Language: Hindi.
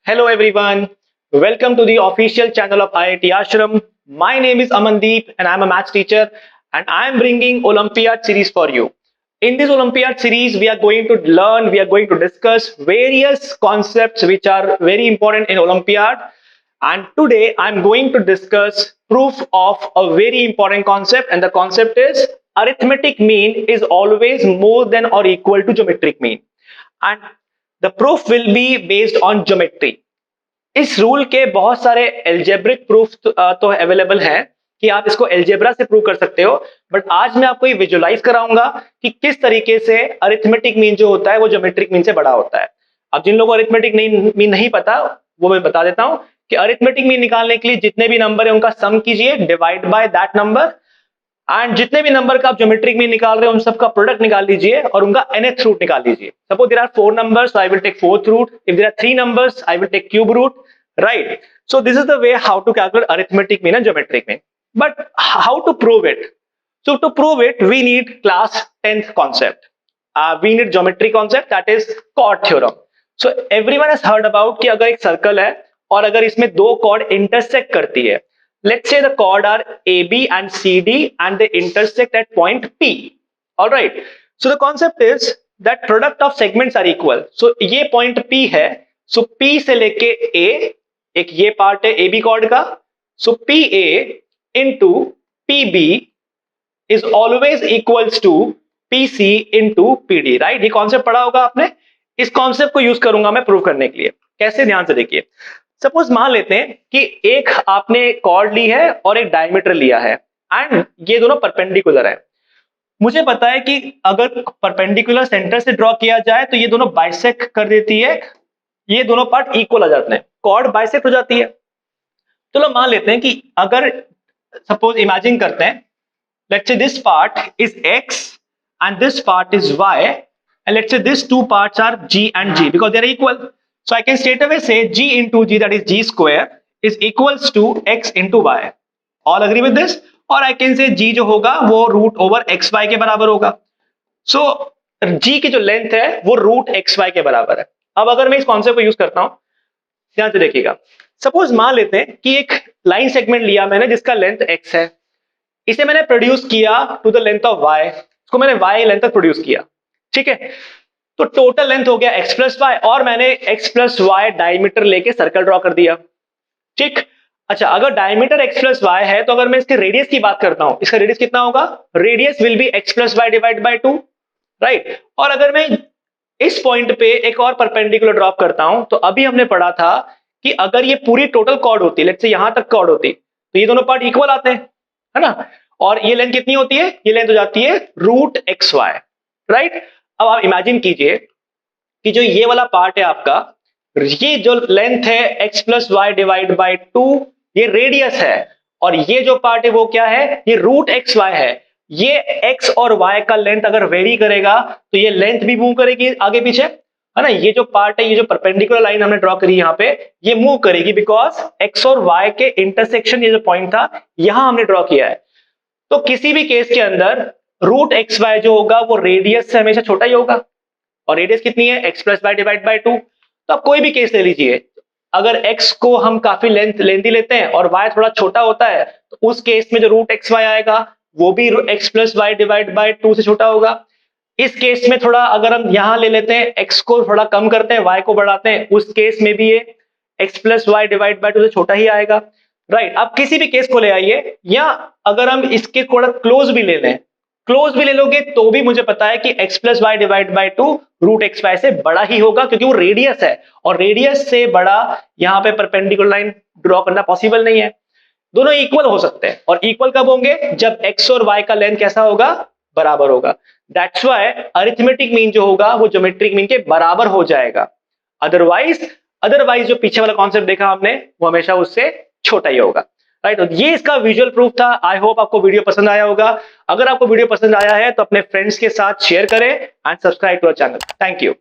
Hello everyone, welcome to the official channel of IIT Ashram. My name is Amandeep and I'm a maths teacher and I'm bringing Olympiad series for you. In this Olympiad series, we are going to discuss various concepts which are very important in Olympiad. And today I'm going to discuss proof of a very important concept, and the concept is arithmetic mean is always more than or equal to geometric mean. And the proof will be based on geometry. इस रूल के बहुत सारे एल्जेब्रिक प्रूफ तो अवेलेबल हैं कि आप इसको एल्जेब्रा से प्रूव कर सकते हो, बट आज मैं आपको ये विजुअलाइज कराऊंगा कि किस तरीके से अरिथमेटिक मीन जो होता है वो ज्योमेट्रिक मीन से बड़ा होता है। अब जिन लोगों को अरिथमेटिक मीन नहीं पता वो मैं बता देता हूं कि अरिथमेटिक मीन निकालने के लिए जितने भी नंबर है उनका सम कीजिए, divide by that number, and जितने भी नंबर का आप ज्योमेट्रिक मीन निकाल रहे हो उन सबका प्रोडक्ट निकाल लीजिए और उनका nth रूट निकाल लीजिए। Suppose there are 4 numbers, so I will take 4th root. If there are 3 numbers, I will take cube root, right? So this is the way how to calculate arithmetic mean and geometric mean. But how to prove it? So to prove it, we need class 10th concept. We need geometry concept, that is chord theorem. So everyone has heard about कि अगर एक सर्कल है और अगर इसमें दो chord intersect करती है, let's say the chord are AB and CD and they intersect at point P. All right. So the concept is that product of segments are equal. So ये point P है. So P से लेके A, एक ये पार्ट है AB chord का. So PA into PB is always equals to PC into PD. Right? ये कॉन्सेप्ट पढ़ा होगा आपने. इस कॉन्सेप्ट को यूज करूंगा मैं प्रूव करने के लिए. कैसे, ध्यान से देखिए. सपोज मान लेते हैं कि एक आपने कॉर्ड ली है और एक डायमीटर लिया है एंड ये दोनों परपेंडिकुलर है. मुझे पता है कि अगर परपेंडिकुलर सेंटर से ड्रॉ किया जाए तो ये दोनों बाइसेक्ट कर देती है, ये दोनों पार्ट इक्वल आ जाते हैं, कॉर्ड बाइसेक्ट हो जाती है. चलो मान लेते हैं कि अगर सपोज इमेजिन करते हैं, let's say this part is x and this part is y, and let's say these two parts are g and g because they are equal. So I can straight away say g into g, that is g square, is equals to x into y. All agree with this? Or I can say g जो होगा वो रूट ओवर एक्स वाई के बराबर होगा. So g की जो लेंथ है वो रूट एक्स वाई के बराबर है. अब अगर मैं इस कॉन्सेप्ट को यूज करता हूं, ध्यान से देखिएगा. सपोज मान लेते हैं कि एक लाइन सेगमेंट लिया मैंने जिसका लेंथ x है, इसे मैंने प्रोड्यूस किया to the length of y, इसको मैंने y लेंथ तक प्रोड्यूस किया. ठीक है, तो टोटल लेंथ हो गया x प्लस वाई और मैंने x प्लस वाई डायमीटर लेके सर्कल ड्रॉ कर दिया. ठीक. अच्छा, अगर डायमीटर x प्लस वाई है तो अगर मैं इसके रेडियस की बात करता हूं, इसका रेडियस कितना होगा? Radius will be x plus Y divide by 2, right. और अगर मैं इस पॉइंट पे एक और परपेंडिकुलर ड्रॉप करता हूं तो अभी हमने पढ़ा था कि अगर ये पूरी टोटल कॉर्ड होती, लेट्स से यहां तक कॉर्ड होती, तो ये दोनों पार्ट इक्वल आते हैं, है ना. और ये लेंथ कितनी होती है? ये लेंथ हो जाती है रूट एक्स वाई, राइट. अब आप इमेजिन कीजिए कि जो ये वाला पार्ट है आपका, ये जो लेंथ है x plus Y divide by 2, ये रेडियस है, और ये जो पार्ट है वो क्या है? ये रूट एक्स वाई है. ये x और y का लेंथ अगर वेरी करेगा तो ये लेंथ भी मूव करेगी आगे पीछे, है ना. ये जो पार्ट है, ये जो परपेंडिकुलर लाइन हमने ड्रॉ करी यहां पे, ये मूव करेगी बिकॉज x और y के इंटरसेक्शन, ये जो पॉइंट था यहां हमने ड्रॉ किया है. तो किसी भी केस के अंदर रूट एक्स वाई जो होगा वो रेडियस से हमेशा छोटा ही होगा, और रेडियस कितनी है? x plus Y divide by 2. तो आप कोई भी केस ले लीजिए, अगर x को हम काफी लेंथी लेते हैं और y थोड़ा छोटा होता है तो उस केस में जो रूट एक्स वाई आएगा वो भी x plus Y divide by 2 से छोटा होगा. इस केस में थोड़ा अगर हम यहां ले लेते हैं, x को थोड़ा कम करते हैं, y को बढ़ाते हैं, उस केस में भी ये x plus Y divide by 2 से छोटा ही आएगा, राइट. आप किसी भी केस को ले आइए, या अगर हम इसके थोड़ा क्लोज भी ले लें, क्लोज भी ले लोगे तो भी मुझे पता है कि x plus Y divide by 2 root x y से बड़ा ही होगा, क्योंकि वो रेडियस है, और रेडियस से बड़ा यहां पे परपेंडिकुलर लाइन ड्रॉ करना पॉसिबल नहीं है. दोनों इक्वल हो सकते हैं, और इक्वल कब होंगे? जब x और y का लेंथ कैसा होगा? बराबर होगा. दैट्स व्हाई अरिथमेटिक मीन जो होगा वो ज्योमेट्रिक मीन के बराबर हो जाएगा. अदरवाइज जो पीछे वाला कॉन्सेप्ट देखा हमने वो हमेशा उससे छोटा ही होगा, राइट. तो ये इसका विजुअल प्रूफ था. आई होप आपको वीडियो पसंद आया होगा. अगर आपको वीडियो पसंद आया है तो अपने फ्रेंड्स के साथ शेयर करें and subscribe to our channel. Thank you.